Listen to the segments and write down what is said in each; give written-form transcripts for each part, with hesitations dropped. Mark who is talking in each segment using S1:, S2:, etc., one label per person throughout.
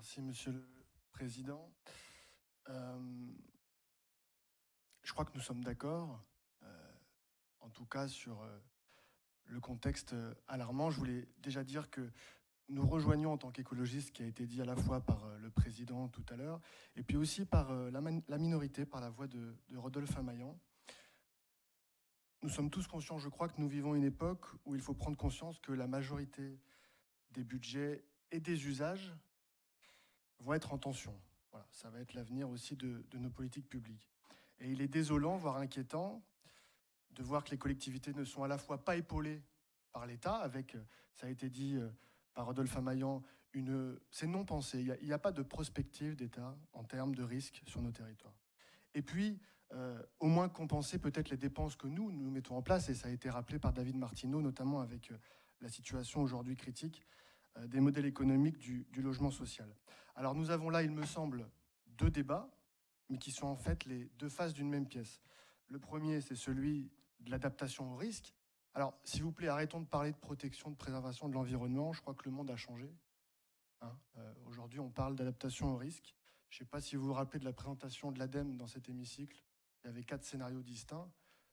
S1: Merci, Monsieur le Président. Je crois que nous sommes d'accord, en tout cas sur le contexte alarmant. Je voulais déjà dire que nous rejoignons en tant qu'écologistes ce qui a été dit à la fois par le Président tout à l'heure, et puis aussi par la minorité, par la voix de Rodolphe Amaillan. Nous sommes tous conscients, je crois, que nous vivons une époque où il faut prendre conscience que la majorité des budgets et des usages vont être en tension. Voilà, ça va être l'avenir aussi de nos politiques publiques. Et il est désolant, voire inquiétant, de voir que les collectivités ne sont à la fois pas épaulées par l'État, avec, ça a été dit par Rodolphe Amaillan, c'est non pensé. Il n'y a pas de prospective d'État en termes de risques sur nos territoires. Et puis, au moins compenser peut-être les dépenses que nous mettons en place, et ça a été rappelé par David Martineau, notamment avec la situation aujourd'hui critique des modèles économiques du logement social. Alors nous avons là, il me semble, deux débats, mais qui sont en fait les deux faces d'une même pièce. Le premier, c'est celui de l'adaptation au risque. Alors, s'il vous plaît, arrêtons de parler de protection, de préservation de l'environnement. Je crois que le monde a changé. Aujourd'hui, on parle d'adaptation au risque. Je ne sais pas si vous vous rappelez de la présentation de l'ADEME dans cet hémicycle. Il y avait 4 scénarios distincts.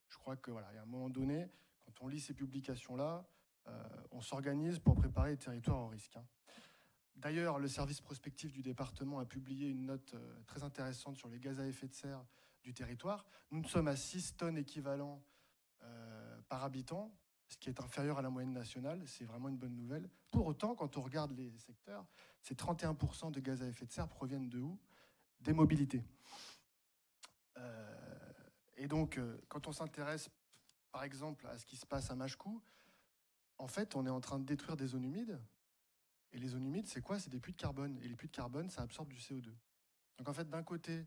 S1: Je crois que voilà, il y a un moment donné, quand on lit ces publications-là, on s'organise pour préparer les territoires au risque. D'ailleurs, le service prospectif du département a publié une note très intéressante sur les gaz à effet de serre du territoire. Nous sommes à 6 tonnes équivalents par habitant, ce qui est inférieur à la moyenne nationale. C'est vraiment une bonne nouvelle. Pour autant, quand on regarde les secteurs, ces 31% de gaz à effet de serre proviennent de où? Des mobilités. Et donc, quand on s'intéresse, par exemple, à ce qui se passe à Machecou, en fait, on est en train de détruire des zones humides. Et les zones humides, c'est quoi? C'est des puits de carbone. Et les puits de carbone, ça absorbe du CO2. Donc en fait, d'un côté,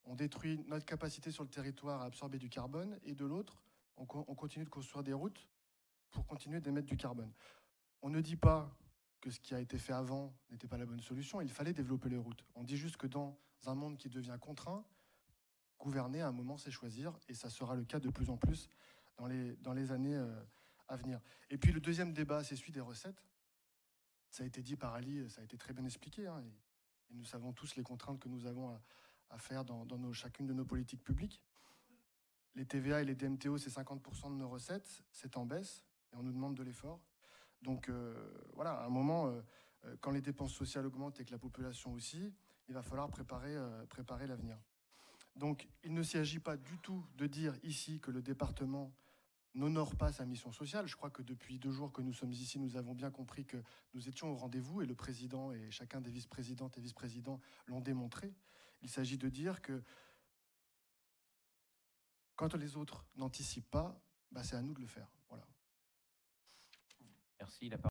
S1: on détruit notre capacité sur le territoire à absorber du carbone, et de l'autre, on continue de construire des routes pour continuer d'émettre du carbone. On ne dit pas que ce qui a été fait avant n'était pas la bonne solution, il fallait développer les routes. On dit juste que dans un monde qui devient contraint, gouverner à un moment, c'est choisir, et ça sera le cas de plus en plus dans les années à venir. Et puis le deuxième débat, c'est celui des recettes. Ça a été dit par Ali, ça a été très bien expliqué, et nous savons tous les contraintes que nous avons à faire dans chacune de nos politiques publiques. Les TVA et les DMTO, c'est 50% de nos recettes, c'est en baisse, et on nous demande de l'effort. Donc voilà, à un moment, quand les dépenses sociales augmentent et que la population aussi, il va falloir préparer l'avenir. Donc il ne s'agit pas du tout de dire ici que le département n'honore pas sa mission sociale. Je crois que depuis 2 jours que nous sommes ici, nous avons bien compris que nous étions au rendez-vous, et le président et chacun des vice-présidentes et vice-présidents l'ont démontré. Il s'agit de dire que quand les autres n'anticipent pas, c'est à nous de le faire. Voilà.
S2: Merci.